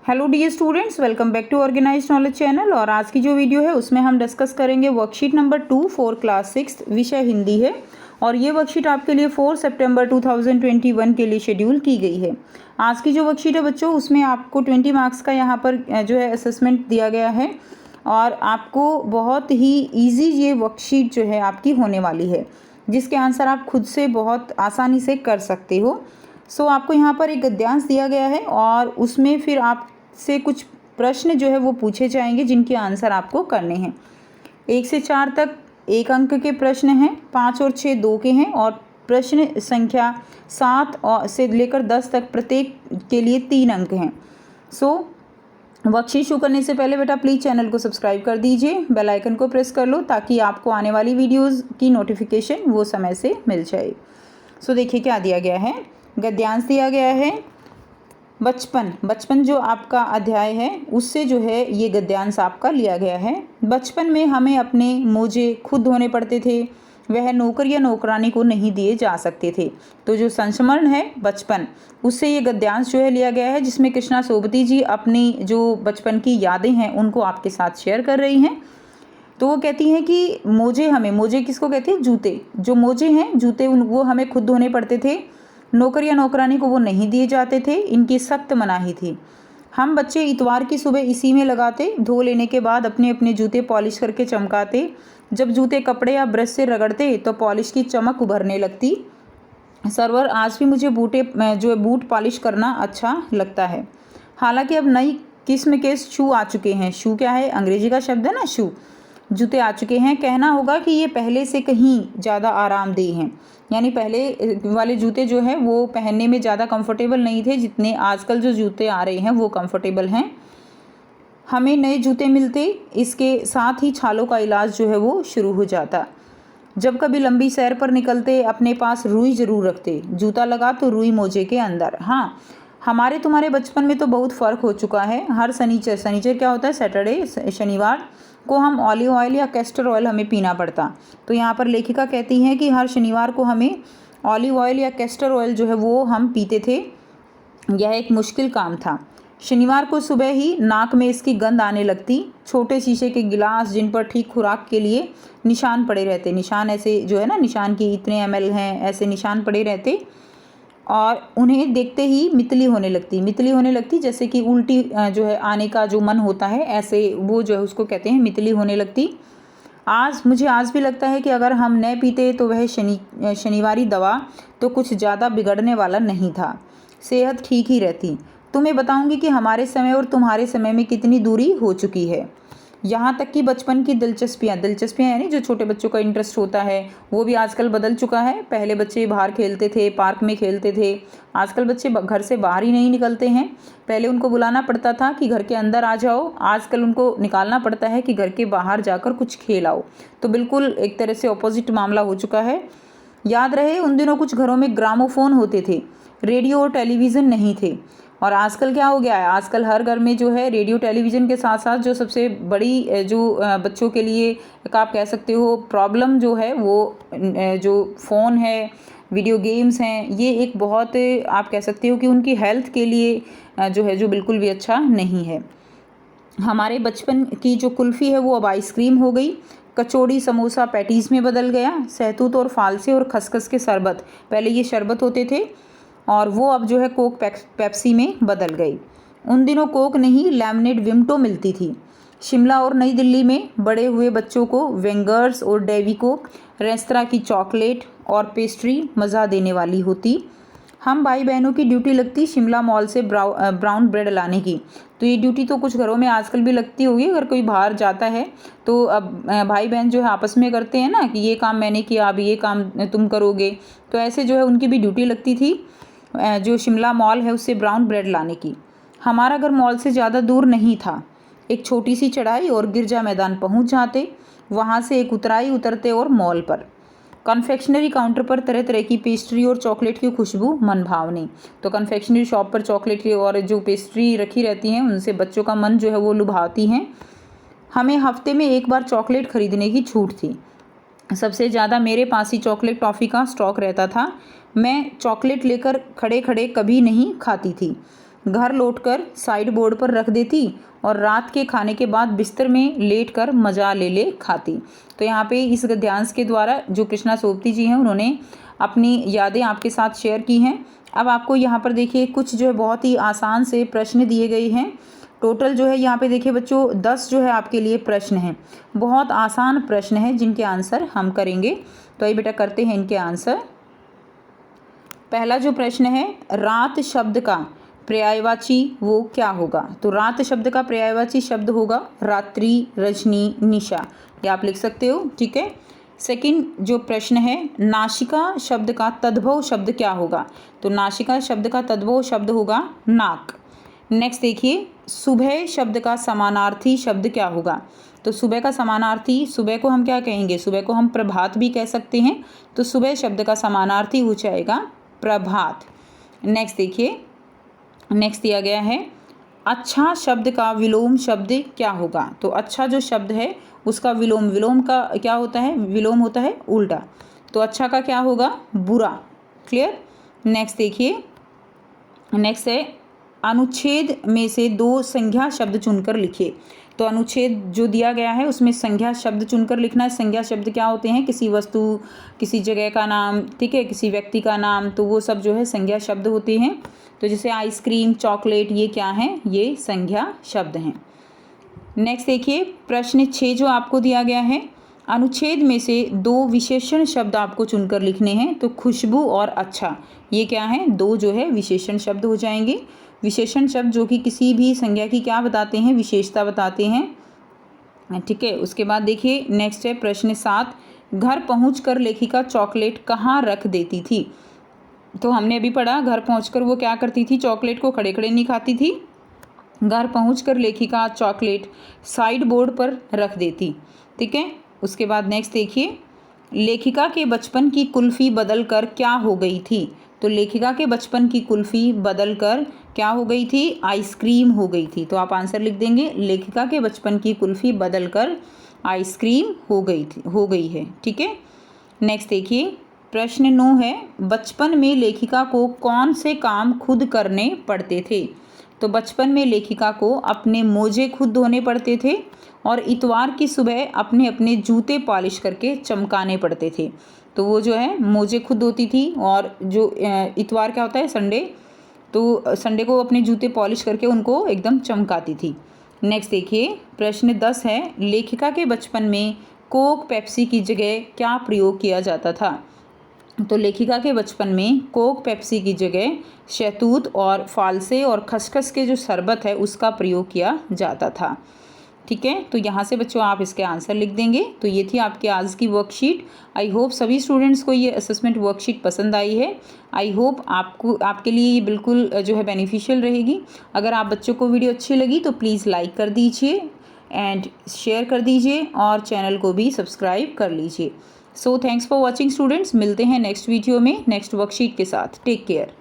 Hello dear students, welcome back to organised knowledge channel. और आज की जो वीडियो है उसमें हम डिस्कस करेंगे वर्कशीट नंबर 2 फॉर क्लास 6, विषय हिंदी है। और ये वर्कशीट आपके लिए 4 सितंबर 2021 के लिए शेड्यूल की गई है। आज की जो वर्कशीट है बच्चों, उसमें आपको 20 मार्क्स का यहाँ पर जो है असेसमेंट दिया गया है। और आपको बहुत ही ईजी ये वर्कशीट जो है आपकी होने वाली है, जिसके आंसर आप खुद से बहुत आसानी से कर सकते हो। आपको यहाँ पर एक गद्यांश दिया गया है और उसमें फिर आपसे कुछ प्रश्न जो है वो पूछे जाएंगे, जिनके आंसर आपको करने हैं। 1 से 4 तक 1 अंक के प्रश्न हैं, 5 और 6 2 के हैं, और प्रश्न संख्या 7 से लेकर 10 तक प्रत्येक के लिए 3 अंक हैं। वर्कशीट शुरू करने से पहले बेटा प्लीज़ चैनल को सब्सक्राइब कर दीजिए, बेल आइकन को प्रेस कर लो ताकि आपको आने वाली वीडियोज़ की नोटिफिकेशन वो समय से मिल जाए। देखिए क्या दिया गया है। गद्यांश दिया गया है बचपन जो आपका अध्याय है उससे जो है ये गद्यांश आपका लिया गया है। बचपन में हमें अपने मोजे खुद धोने पड़ते थे, वह नौकर या नौकरानी को नहीं दिए जा सकते थे। तो जो संस्मरण है बचपन, उससे ये गद्यांश जो है लिया गया है, जिसमें कृष्णा सोबती जी अपनी जो बचपन की यादें हैं उनको आपके साथ शेयर कर रही हैं। तो वो कहती हैं कि मोजे किसको कहते हैं? जूते। जो मोजे हैं जूते वो हमें खुद धोने पड़ते थे, नौकर या नौकरानी को वो नहीं दिए जाते थे, इनकी सख्त मनाही थी। हम बच्चे इतवार की सुबह इसी में लगाते, धो लेने के बाद अपने अपने जूते पॉलिश करके चमकाते। जब जूते कपड़े या ब्रश से रगड़ते तो पॉलिश की चमक उभरने लगती। सरवर आज भी मुझे बूट पॉलिश करना अच्छा लगता है। हालांकि अब नई किस्म के शू आ चुके हैं। शू क्या है? अंग्रेजी का शब्द है ना, शू। जूते आ चुके हैं। कहना होगा कि ये पहले से कहीं ज़्यादा आरामदेह हैं। यानी पहले वाले जूते जो है वो पहनने में ज़्यादा कंफर्टेबल नहीं थे, जितने आजकल जो जूते आ रहे हैं वो कंफर्टेबल हैं। हमें नए जूते मिलते, इसके साथ ही छालों का इलाज जो है वो शुरू हो जाता। जब कभी लंबी सैर पर निकलते अपने पास रुई ज़रूर रखते, जूता लगा तो रुई मोजे के अंदर। हाँ, हमारे तुम्हारे बचपन में तो बहुत फ़र्क हो चुका है। हर शनिचर क्या होता है? सैटरडे, शनिवार को हम ऑलिव ऑयल या कैस्टर ऑयल हमें पीना पड़ता। तो यहाँ पर लेखिका कहती हैं कि हर शनिवार को हमें ऑलिव ऑयल या कैस्टर ऑयल जो है वो हम पीते थे। यह एक मुश्किल काम था। शनिवार को सुबह ही नाक में इसकी गंध आने लगती। छोटे शीशे के गिलास जिन पर ठीक खुराक के लिए निशान पड़े रहते, निशान ऐसे जो है ना, निशान की इतने ml हैं, ऐसे निशान पड़े रहते, और उन्हें देखते ही मितली होने लगती, जैसे कि उल्टी जो है आने का जो मन होता है, ऐसे वो जो है उसको कहते हैं मितली होने लगती। मुझे आज भी लगता है कि अगर हम न पीते तो वह शनिवारी दवा तो कुछ ज़्यादा बिगड़ने वाला नहीं था, सेहत ठीक ही रहती। तुम्हें बताऊंगी कि हमारे समय और तुम्हारे समय में कितनी दूरी हो चुकी है। यहाँ तक कि बचपन की दिलचस्पियाँ यानी जो छोटे बच्चों का इंटरेस्ट होता है वो भी आजकल बदल चुका है। पहले बच्चे बाहर खेलते थे, पार्क में खेलते थे। आजकल बच्चे घर से बाहर ही नहीं निकलते हैं। पहले उनको बुलाना पड़ता था कि घर के अंदर आ जाओ, आजकल उनको निकालना पड़ता है कि घर के बाहर जाकर कुछ खेल आओ। तो बिल्कुल एक तरह से ऑपोजिट मामला हो चुका है। याद रहे उन दिनों कुछ घरों में ग्रामोफोन होते थे, रेडियो और टेलीविज़न नहीं थे। और आजकल क्या हो गया है? आजकल हर घर में जो है रेडियो टेलीविज़न के साथ साथ जो सबसे बड़ी जो बच्चों के लिए आप कह सकते हो प्रॉब्लम जो है वो जो फ़ोन है, वीडियो गेम्स हैं, ये एक बहुत आप कह सकते हो कि उनकी हेल्थ के लिए जो है जो बिल्कुल भी अच्छा नहीं है। हमारे बचपन की जो कुल्फ़ी है वो अब आइसक्रीम हो गई। कचौड़ी समोसा पैटीज़ में बदल गया। सहतूत और फालसे और खसखस के शरबत, पहले ये शरबत होते थे और वो अब जो है कोक पेप्सी में बदल गई। उन दिनों कोक नहीं, लैमनेड विमटो मिलती थी। शिमला और नई दिल्ली में बड़े हुए बच्चों को वेंगर्स और डेवी कोक रेस्तरां की चॉकलेट और पेस्ट्री मज़ा देने वाली होती। हम भाई बहनों की ड्यूटी लगती शिमला मॉल से ब्राउन ब्रेड लाने की। तो ये ड्यूटी तो कुछ घरों में आजकल भी लगती होगी। अगर कोई बाहर जाता है तो अब भाई बहन जो है आपस में करते हैं ना कि ये काम मैंने किया, अब ये काम तुम करोगे। तो ऐसे जो है उनकी भी ड्यूटी लगती थी जो शिमला मॉल है उससे ब्राउन ब्रेड लाने की। हमारा घर मॉल से ज़्यादा दूर नहीं था। एक छोटी सी चढ़ाई और गिरजा मैदान पहुंच जाते। वहां से एक उतराई उतरते और मॉल पर कन्फेक्शनरी काउंटर पर तरह तरह की पेस्ट्री और चॉकलेट की खुशबू मन भावनी। तो कन्फेक्शनरी शॉप पर चॉकलेट की और जो पेस्ट्री रखी रहती हैं उनसे बच्चों का मन जो है वो लुभाती हैं। हमें हफ्ते में एक बार चॉकलेट खरीदने की छूट थी। सबसे ज़्यादा मेरे पास ही चॉकलेट टॉफ़ी का स्टॉक रहता था। मैं चॉकलेट लेकर खड़े खड़े कभी नहीं खाती थी। घर लौटकर साइड बोर्ड पर रख देती और रात के खाने के बाद बिस्तर में लेटकर मजा ले ले खाती। तो यहाँ पे इस गद्यांश के द्वारा जो कृष्णा सोबती जी हैं उन्होंने अपनी यादें आपके साथ शेयर की हैं। अब आपको यहाँ पर देखिए कुछ जो है बहुत ही आसान से प्रश्न दिए गए हैं। टोटल जो है यहाँ पे देखिए बच्चों 10 जो है आपके लिए प्रश्न हैं। बहुत आसान प्रश्न है जिनके आंसर हम करेंगे। तो ये बेटा करते हैं इनके आंसर। पहला जो प्रश्न है, रात शब्द का पर्यायवाची वो क्या होगा? तो रात शब्द का पर्यायवाची शब्द होगा रात्रि, रजनी, निशा। ये आप लिख सकते हो, ठीक है। सेकंड जो प्रश्न है, नासिका शब्द का तद्भव शब्द क्या होगा? तो नासिका शब्द का तद्भव शब्द होगा नाक। नेक्स्ट देखिए, सुबह शब्द का समानार्थी शब्द क्या होगा? तो सुबह का समानार्थी, सुबह को हम क्या कहेंगे? सुबह को हम प्रभात भी कह सकते हैं। तो सुबह शब्द का समानार्थी हो जाएगा प्रभात। नेक्स्ट देखिए, नेक्स्ट दिया गया है, अच्छा शब्द का विलोम शब्द क्या होगा? तो अच्छा जो शब्द है उसका विलोम, विलोम का क्या होता है? विलोम होता है उल्टा। तो अच्छा का क्या होगा? बुरा। क्लियर। नेक्स्ट देखिए, नेक्स्ट है, अनुच्छेद में से 2 संज्ञा शब्द चुनकर लिखिए। तो अनुच्छेद जो दिया गया है उसमें संज्ञा शब्द चुनकर लिखना है। संज्ञा शब्द क्या होते हैं? किसी वस्तु, किसी जगह का नाम, ठीक है, किसी व्यक्ति का नाम, तो वो सब जो है संज्ञा शब्द होते हैं। तो जैसे आइसक्रीम, चॉकलेट, ये क्या हैं? ये संज्ञा शब्द हैं। नेक्स्ट देखिए, प्रश्न 6 जो आपको दिया गया है, अनुच्छेद में से 2 विशेषण शब्द आपको चुनकर लिखने हैं। तो खुशबू और अच्छा, ये क्या है? 2 जो है विशेषण शब्द हो जाएंगे। विशेषण शब्द जो कि किसी भी संज्ञा की क्या बताते हैं? विशेषता बताते हैं, ठीक है। उसके बाद देखिए नेक्स्ट है प्रश्न 7, घर पहुंचकर लेखिका चॉकलेट कहाँ रख देती थी? तो हमने अभी पढ़ा, घर पहुंचकर वो क्या करती थी? चॉकलेट को खड़े खड़े नहीं खाती थी। घर पहुंचकर लेखिका चॉकलेट साइड बोर्ड पर रख देती, ठीक है। उसके बाद नेक्स्ट देखिए, लेखिका के बचपन की कुल्फ़ी बदलकर क्या हो गई थी? तो लेखिका के बचपन की कुल्फ़ी बदलकर क्या हो गई थी? आइसक्रीम हो गई थी। तो आप आंसर लिख देंगे, लेखिका के बचपन की कुल्फ़ी बदलकर आइसक्रीम हो गई है, ठीक है। नेक्स्ट देखिए, प्रश्न 9 है, बचपन में लेखिका को कौन से काम खुद करने पड़ते थे? तो बचपन में लेखिका को अपने मोजे खुद धोने पड़ते थे और इतवार की सुबह अपने अपने जूते पॉलिश करके चमकाने पड़ते थे। तो वो जो है मोजे खुद धोती थी और जो इतवार क्या होता है? संडे। तो संडे को अपने जूते पॉलिश करके उनको एकदम चमकाती थी। नेक्स्ट देखिए, प्रश्न 10 है, लेखिका के बचपन में कोक पेप्सी की जगह क्या प्रयोग किया जाता था? तो लेखिका के बचपन में कोक पेप्सी की जगह शहतूत और फालसे और खसखस के जो शरबत है उसका प्रयोग किया जाता था, ठीक है। तो यहाँ से बच्चों आप इसके आंसर लिख देंगे। तो ये थी आपकी आज की वर्कशीट। आई होप सभी स्टूडेंट्स को ये असेसमेंट वर्कशीट पसंद आई है। आई होप आपके लिए ये बिल्कुल जो है बेनिफिशियल रहेगी। अगर आप बच्चों को वीडियो अच्छी लगी तो प्लीज़ लाइक कर दीजिए एंड शेयर कर दीजिए और चैनल को भी सब्सक्राइब कर लीजिए। So thanks for watching students. मिलते हैं नेक्स्ट वीडियो में नेक्स्ट वर्कशीट के साथ। Take care.